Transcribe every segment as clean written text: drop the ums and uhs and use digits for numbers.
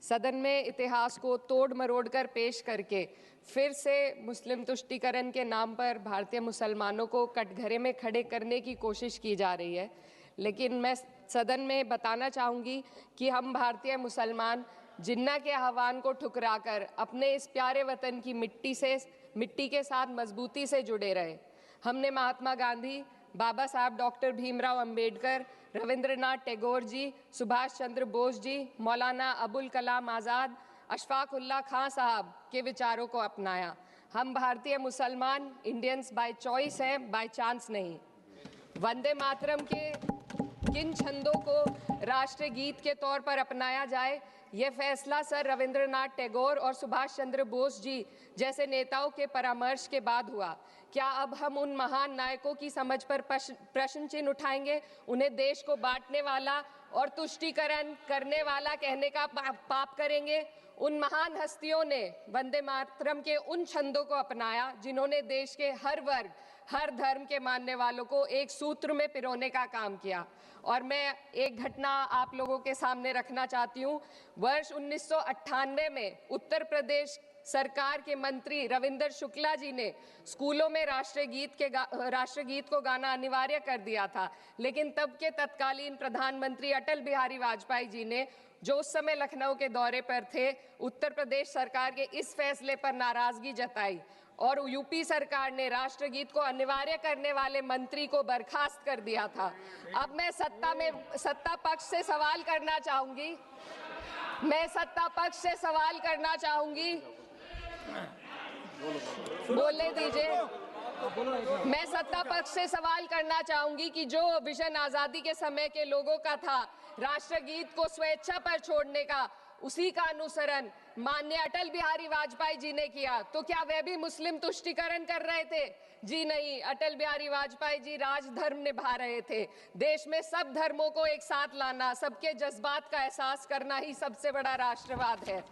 सदन में इतिहास को तोड़ मरोड़ कर पेश करके फिर से मुस्लिम तुष्टीकरण के नाम पर भारतीय मुसलमानों को कटघरे में खड़े करने की कोशिश की जा रही है। लेकिन मैं सदन में बताना चाहूँगी कि हम भारतीय मुसलमान जिन्ना के आह्वान को ठुकराकर अपने इस प्यारे वतन की मिट्टी के साथ मजबूती से जुड़े रहे। हमने महात्मा गांधी, बाबा साहब डॉक्टर भीमराव अंबेडकर, रविंद्रनाथ टैगोर जी, सुभाष चंद्र बोस जी, मौलाना अबुल कलाम आज़ाद, अशफाक उल्लाह खां साहब के विचारों को अपनाया। हम भारतीय मुसलमान इंडियंस बाय चॉइस हैं, बाय चांस नहीं। वंदे मातरम के किन छंदों को राष्ट्रीय गीत के तौर पर अपनाया जाए, ये फैसला सर रविंद्रनाथ टैगोर और सुभाष चंद्र बोस जी जैसे नेताओं के परामर्श के बाद हुआ। क्या अब हम उन महान नायकों की समझ पर प्रश्न चिन्ह उठाएंगे? उन्हें देश को बांटने वाला और तुष्टीकरण करने वाला कहने का पाप करेंगे? उन महान हस्तियों ने वंदे मातरम के उन छंदों को अपनाया जिन्होंने देश के हर वर्ग, हर धर्म के मानने वालों को एक सूत्र में पिरोने का काम किया। और मैं एक घटना आप लोगों के सामने रखना चाहती हूँ। वर्ष 1998 में उत्तर प्रदेश सरकार के मंत्री रविंदर शुक्ला जी ने स्कूलों में राष्ट्रीय गीत को गाना अनिवार्य कर दिया था। लेकिन तब के तत्कालीन प्रधानमंत्री अटल बिहारी वाजपेयी जी ने, जो उस समय लखनऊ के दौरे पर थे, उत्तर प्रदेश सरकार के इस फैसले पर नाराजगी जताई और यूपी सरकार ने राष्ट्रगीत को अनिवार्य करने वाले मंत्री को बर्खास्त कर दिया था। अब मैं सत्ता पक्ष से सवाल करना चाहूंगी। बोलने दीजिए। मैं सत्ता पक्ष से सवाल करना चाहूंगी कि जो विजन आजादी के समय के लोगों का था राष्ट्रगीत को स्वेच्छा पर छोड़ने का, उसी का अनुसरण माननीय अटल बिहारी वाजपेयी जी ने किया, तो क्या वे भी मुस्लिम तुष्टीकरण कर रहे थे? जी नहीं, अटल बिहारी वाजपेयी जी राजधर्म निभा रहे थे। देश में सब धर्मों को एक साथ लाना, सबके जज्बात का एहसास करना ही सबसे बड़ा राष्ट्रवाद है।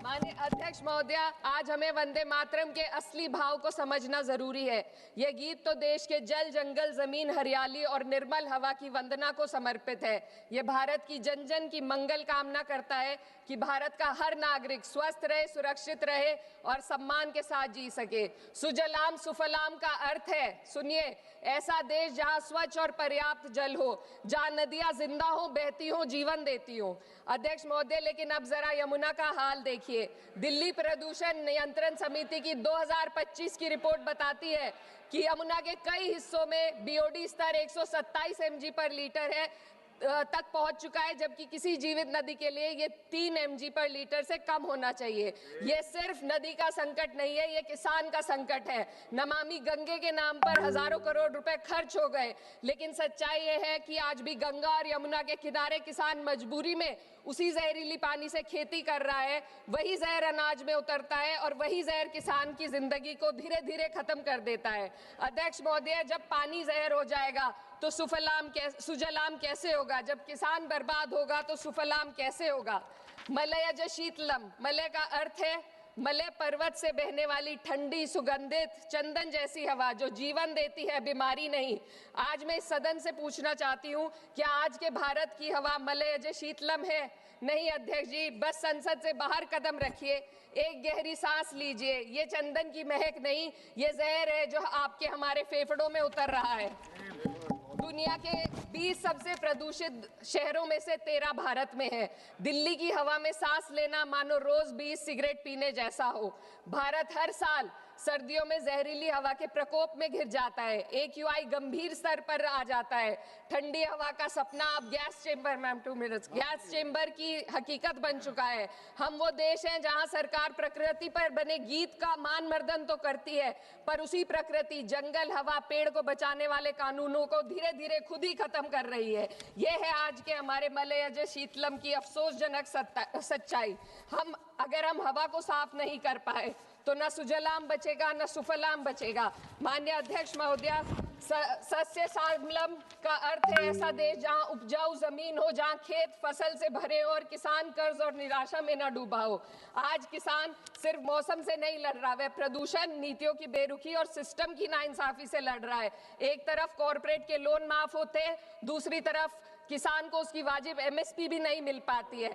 माननीय अध्यक्ष महोदय, आज हमें वंदे मातरम के असली भाव को समझना जरूरी है। यह गीत तो देश के जल, जंगल, जमीन, हरियाली और निर्मल हवा की वंदना को समर्पित है। यह भारत की जन जन की मंगल कामना करता है कि भारत का हर नागरिक स्वस्थ रहे, सुरक्षित रहे और सम्मान के साथ जी सके। सुजलाम सुफलाम का अर्थ है, सुनिए, ऐसा देश जहां स्वच्छ और पर्याप्त जल हो, जहां नदियां जिंदा हो, बहती हो, जीवन देती हो। अध्यक्ष महोदय, लेकिन अब जरा यमुना का हाल देखिए। दिल्ली प्रदूषण नियंत्रण समिति की 2025 की रिपोर्ट बताती है कि यमुना के कई हिस्सों में बीओडी स्तर 127 mg पर लीटर है तक पहुंच चुका है, जबकि किसी जीवित नदी के लिए ये 3 mg पर लीटर से कम होना चाहिए। ये सिर्फ नदी का संकट नहीं है, ये किसान का संकट है। नमामि गंगे के नाम पर हजारों करोड़ रुपए खर्च हो गए, लेकिन सच्चाई ये है कि आज भी गंगा और यमुना के किनारे किसान मजबूरी में उसी जहरीली पानी से खेती कर रहा है। वही जहर अनाज में उतरता है और वही जहर किसान की जिंदगी को धीरे धीरे खत्म कर देता है। अध्यक्ष महोदय, जब पानी जहर हो जाएगा तो सुजलाम कैसे होगा? जब किसान बर्बाद होगा तो सुफलाम कैसे होगा? मलयज शीतलम, मलय का अर्थ है मलय पर्वत से बहने वाली ठंडी, सुगंधित, चंदन जैसी हवा जो जीवन देती है, बीमारी नहीं। आज मैं इस सदन से पूछना चाहती हूँ, क्या आज के भारत की हवा मलयज शीतलम है? नहीं अध्यक्ष जी, बस संसद से बाहर कदम रखिए, एक गहरी सांस लीजिए। ये चंदन की महक नहीं, ये जहर है जो आपके हमारे फेफड़ों में उतर रहा है। दुनिया के 20 सबसे प्रदूषित शहरों में से 13 भारत में है। दिल्ली की हवा में सांस लेना मानो रोज 20 सिगरेट पीने जैसा हो। भारत हर साल सर्दियों में जहरीली हवा के प्रकोप में घिर जाता है। AQI गंभीर स्तर पर आ जाता है। ठंडी हवा का सपना अब गैस चेंबर की हकीकत बन चुका है। हम वो देश हैं जहां सरकार प्रकृति पर बने गीत का मान मर्दन तो करती है, पर उसी प्रकृति, जंगल, हवा, पेड़ को बचाने वाले कानूनों को धीरे धीरे खुद ही खत्म कर रही है। ये है आज के हमारे मलयज शीतलम की अफसोसजनक सच्चाई। अगर हम हवा को साफ नहीं कर पाए तो न सुजलाम बचेगा, न सुफलाम बचेगा। माननीय अध्यक्ष महोदय, सस्य श्यामलम का अर्थ है ऐसा देश जहां उपजाऊ जमीन हो, जहां खेत फसल से भरे हो और किसान कर्ज और निराशा में न डूबा हो। आज किसान सिर्फ मौसम से नहीं लड़ रहा, वह प्रदूषण, नीतियों की बेरुखी और सिस्टम की नाइंसाफी से लड़ रहा है। एक तरफ कॉर्पोरेट के लोन माफ होते हैं, दूसरी तरफ किसान को उसकी वाजिब एमएसपी भी नहीं मिल पाती है।